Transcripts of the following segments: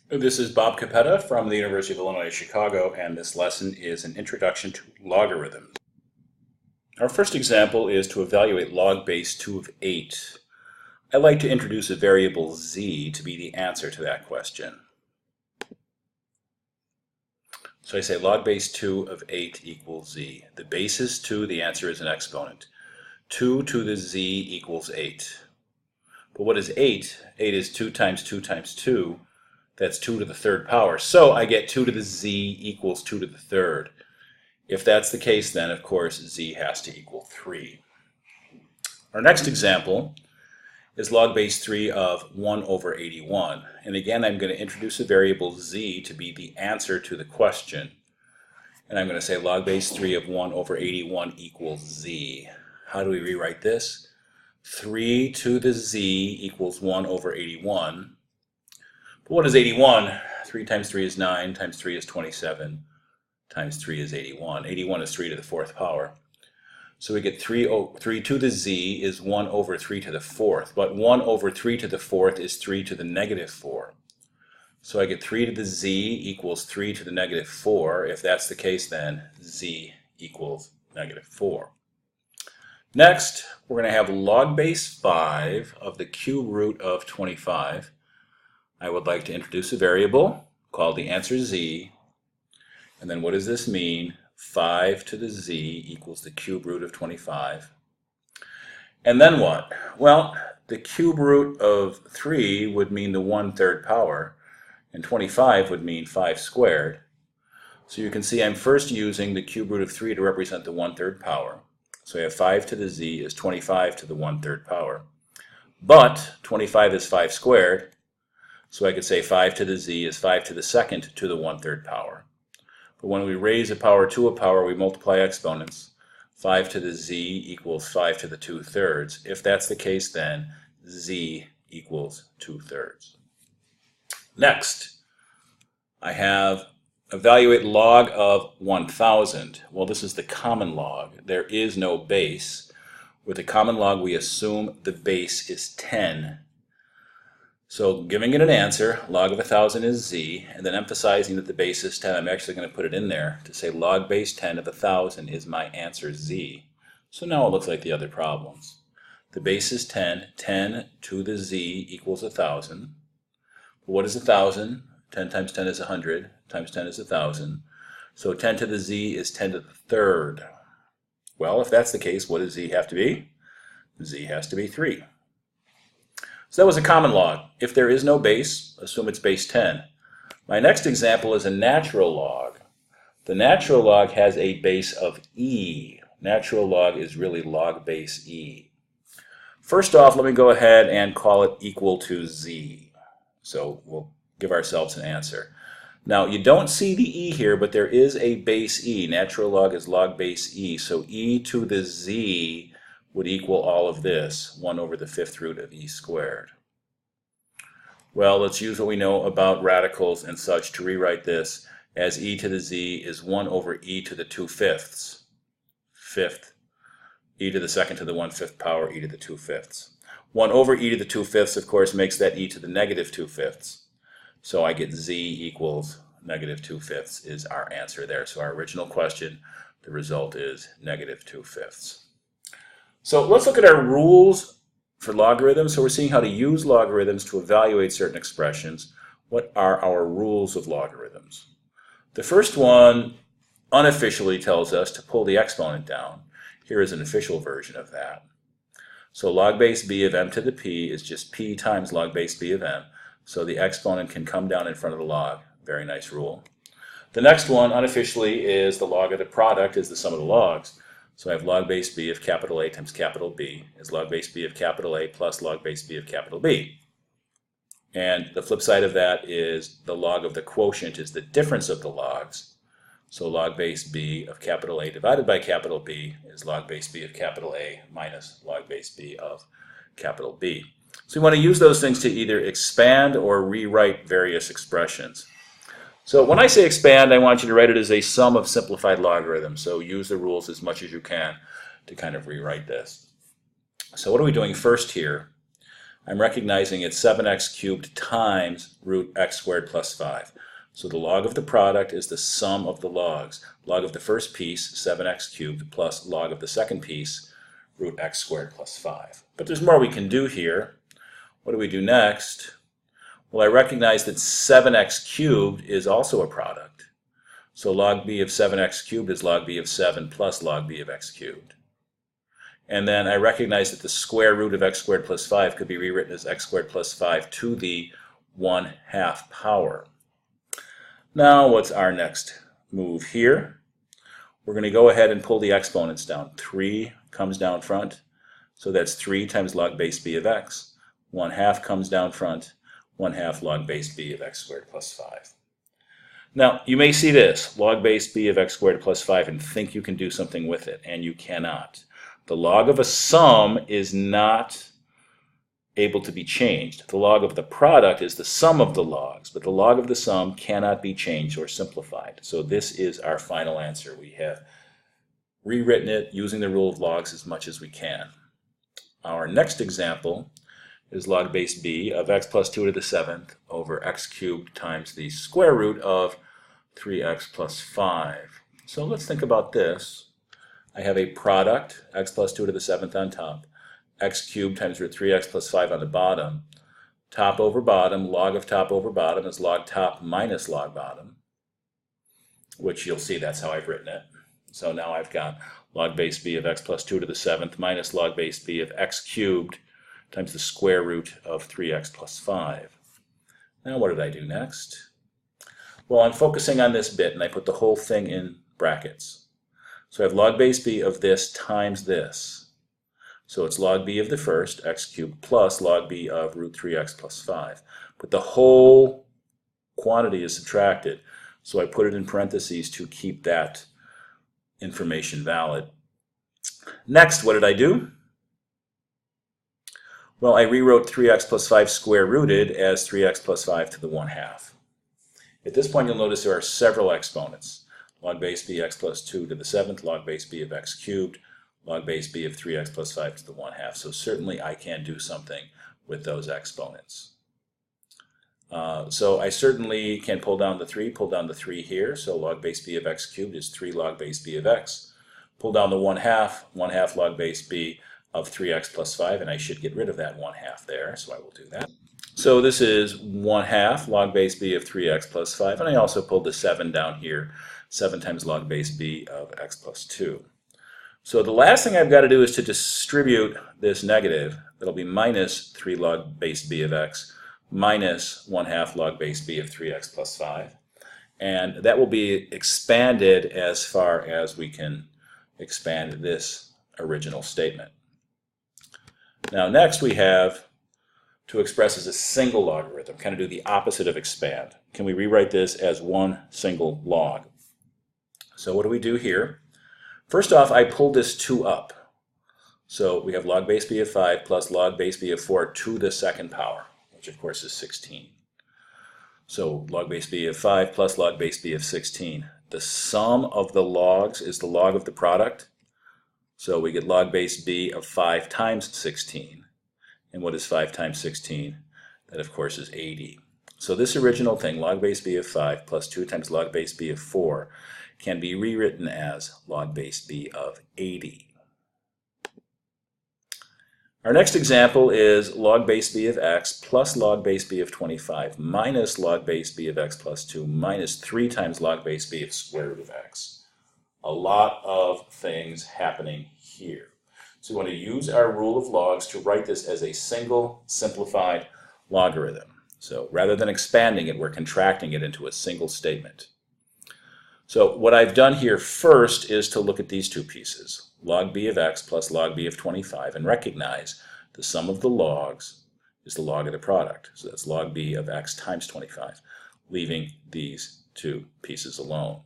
This is Bob Capetta from the University of Illinois Chicago, and this lesson is an introduction to logarithms. Our first example is to evaluate log base 2 of 8. I like to introduce a variable z to be the answer to that question. So I say log base 2 of 8 equals z. The base is 2, the answer is an exponent. 2 to the z equals 8. But what is 8? 8 is 2 times 2 times 2. That's 2 to the third power. So I get 2 to the z equals 2 to the third. If that's the case, then of course z has to equal 3. Our next example is log base 3 of 1 over 81. And again, I'm going to introduce a variable z to be the answer to the question. And I'm going to say log base 3 of 1 over 81 equals z. How do we rewrite this? 3 to the z equals 1 over 81. But what is 81? 3 times 3 is 9, times 3 is 27, times 3 is 81. 81 is 3 to the fourth power. So we get 3 to the z is 1 over 3 to the fourth. But 1 over 3 to the fourth is 3 to the negative 4. So I get 3 to the z equals 3 to the negative 4. If that's the case, then z equals negative 4. Next, we're going to have log base 5 of the cube root of 25. I would like to introduce a variable called the answer z. And then what does this mean? 5 to the z equals the cube root of 25. And then what? Well, the cube root of 3 would mean the 1/3 power, and 25 would mean 5 squared. So you can see I'm first using the cube root of 3 to represent the 1/3 power. So I have 5 to the z is 25 to the 1/3 power. But 25 is 5 squared, so I could say 5 to the z is 5 to the second to the 1/3 power. But when we raise a power to a power, we multiply exponents. 5 to the z equals 5 to the 2/3. If that's the case, then z equals 2/3. Next, I have evaluate log of 1000. Well, this is the common log. There is no base. With a common log, we assume the base is 10. So giving it an answer, log of 1000 is z, and then emphasizing that the base is 10, I'm actually going to put it in there to say log base 10 of 1000 is my answer z. So now it looks like the other problems. The base is 10, 10 to the z equals 1000. What is 1000? 10 times 10 is 100, times 10 is 1000. So 10 to the z is 10 to the third. Well, if that's the case, what does z have to be? Z has to be 3. So that was a common log. If there is no base, assume it's base 10. My next example is a natural log. The natural log has a base of e. Natural log is really log base e. First off, let me go ahead and call it equal to z. So we'll give ourselves an answer. Now, you don't see the e here, but there is a base e. Natural log is log base e. So e to the z would equal all of this, 1 over the 5th root of e squared. Well, let's use what we know about radicals and such to rewrite this as e to the z is 1 over e to the 2/5. Fifth. E to the second to the 1/5 power, e to the 2/5. 1 over e to the 2/5, of course, makes that e to the negative 2/5. So I get z equals negative 2/5 is our answer there. So our original question, the result is negative 2/5. So let's look at our rules for logarithms. So we're seeing how to use logarithms to evaluate certain expressions. What are our rules of logarithms? The first one unofficially tells us to pull the exponent down. Here is an official version of that. So log base b of m to the p is just p times log base b of m. So the exponent can come down in front of the log. Very nice rule. The next one unofficially is the log of the product is the sum of the logs. So I have log base b of capital A times capital B is log base b of capital A plus log base b of capital B. And the flip side of that is the log of the quotient is the difference of the logs. So log base b of capital A divided by capital B is log base b of capital A minus log base b of capital B. So we want to use those things to either expand or rewrite various expressions. So when I say expand, I want you to write it as a sum of simplified logarithms. So use the rules as much as you can to kind of rewrite this. So what are we doing first here? I'm recognizing it's 7x cubed times root x squared plus 5. So the log of the product is the sum of the logs. Log of the first piece, 7x cubed, plus log of the second piece, root x squared plus 5. But there's more we can do here. What do we do next? Well, I recognize that 7x cubed is also a product. So log b of 7x cubed is log b of 7 plus log b of x cubed. And then I recognize that the square root of x squared plus 5 could be rewritten as x squared plus 5 to the 1/2 power. Now what's our next move here? We're going to go ahead and pull the exponents down. 3 comes down front, so that's 3 times log base b of x. 1/2 comes down front, 1/2 log base b of x squared plus 5. Now, you may see this, log base b of x squared plus 5, and think you can do something with it, and you cannot. The log of a sum is not able to be changed. The log of the product is the sum of the logs, but the log of the sum cannot be changed or simplified. So this is our final answer. We have rewritten it using the rule of logs as much as we can. Our next example is log base b of x plus 2 to the 7th over x cubed times the square root of 3x plus 5. So let's think about this. I have a product, x plus 2 to the 7th on top, x cubed times root 3x plus 5 on the bottom. Top over bottom, log of top over bottom is log top minus log bottom, which you'll see that's how I've written it. So now I've got log base b of x plus 2 to the 7th minus log base b of x cubed times the square root of 3x plus 5. Now what did I do next? Well, I'm focusing on this bit, and I put the whole thing in brackets. So I have log base b of this times this. So it's log b of the first, x cubed, plus log b of root 3x plus 5. But the whole quantity is subtracted, so I put it in parentheses to keep that information valid. Next, what did I do? Well, I rewrote 3x plus 5 square rooted as 3x plus 5 to the 1/2. At this point, you'll notice there are several exponents. Log base b x plus 2 to the 7th, log base b of x cubed, log base b of 3x plus 5 to the 1/2. So certainly I can do something with those exponents. So I certainly can pull down the 3 here. So log base b of x cubed is 3 log base b of x. Pull down the 1/2 log base b of 3x plus 5, and I should get rid of that 1/2 there, so I will do that. So this is 1/2 log base b of 3x plus 5, and I also pulled the 7 down here, 7 times log base b of x plus 2. So the last thing I've got to do is to distribute this negative. That'll be minus 3 log base b of x minus 1/2 log base b of 3x plus 5. And that will be expanded as far as we can expand this original statement. Now next we have to express as a single logarithm, kind of do the opposite of expand. Can we rewrite this as one single log? So what do we do here? First off, I pulled this 2 up. So we have log base b of 5 plus log base b of 4 to the 2nd power, which of course is 16. So log base b of 5 plus log base b of 16. The sum of the logs is the log of the product. So we get log base b of 5 times 16. And what is 5 times 16? That of course is 80. So this original thing, log base b of 5 plus 2 times log base b of 4, can be rewritten as log base b of 80. Our next example is log base b of x plus log base b of 25 minus log base b of x plus 2 minus 3 times log base b of square root of x. A lot of things happening here. So we want to use our rule of logs to write this as a single simplified logarithm. So rather than expanding it, we're contracting it into a single statement. So what I've done here first is to look at these two pieces, log b of x plus log b of 25, and recognize the sum of the logs is the log of the product. So that's log b of x times 25, leaving these two pieces alone.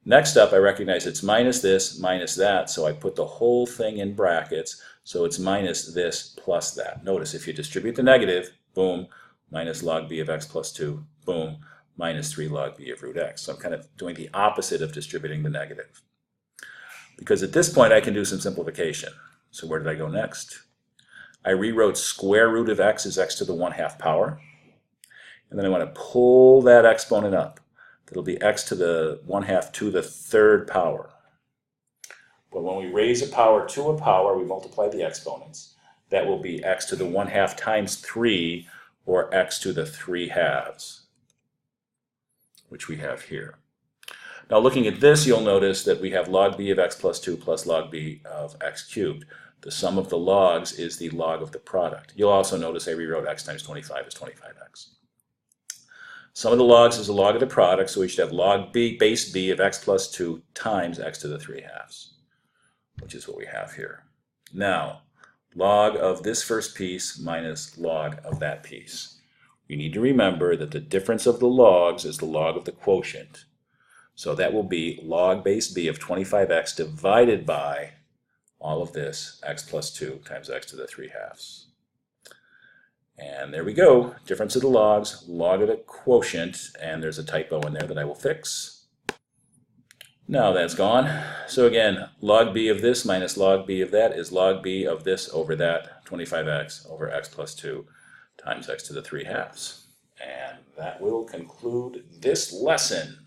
Next up, I recognize it's minus this, minus that, so I put the whole thing in brackets, so it's minus this plus that. Notice if you distribute the negative, boom, minus log b of x plus 2, boom, minus 3 log b of root x. So I'm kind of doing the opposite of distributing the negative. Because at this point I can do some simplification. So where did I go next? I rewrote square root of x as x to the 1/2 power. And then I want to pull that exponent up. That'll be x to the 1/2 to the 3rd power. But when we raise a power to a power, we multiply the exponents. That will be x to the 1/2 times 3, or x to the 3/2, which we have here. Now looking at this, you'll notice that we have log b of x plus 2 plus log b of x cubed. The sum of the logs is the log of the product. You'll also notice I rewrote x times 25 as 25x. Sum of the logs is the log of the product, so we should have log b, base b of x plus 2 times x to the 3/2, which is what we have here. Now, log of this first piece minus log of that piece. You need to remember that the difference of the logs is the log of the quotient. So that will be log base b of 25x divided by all of this, x plus 2 times x to the 3/2. And there we go, difference of the logs, log of the quotient, and there's a typo in there that I will fix. Now that's gone. So again, log b of this minus log b of that is log b of this over that, 25x over x plus 2 times x to the 3/2. And that will conclude this lesson.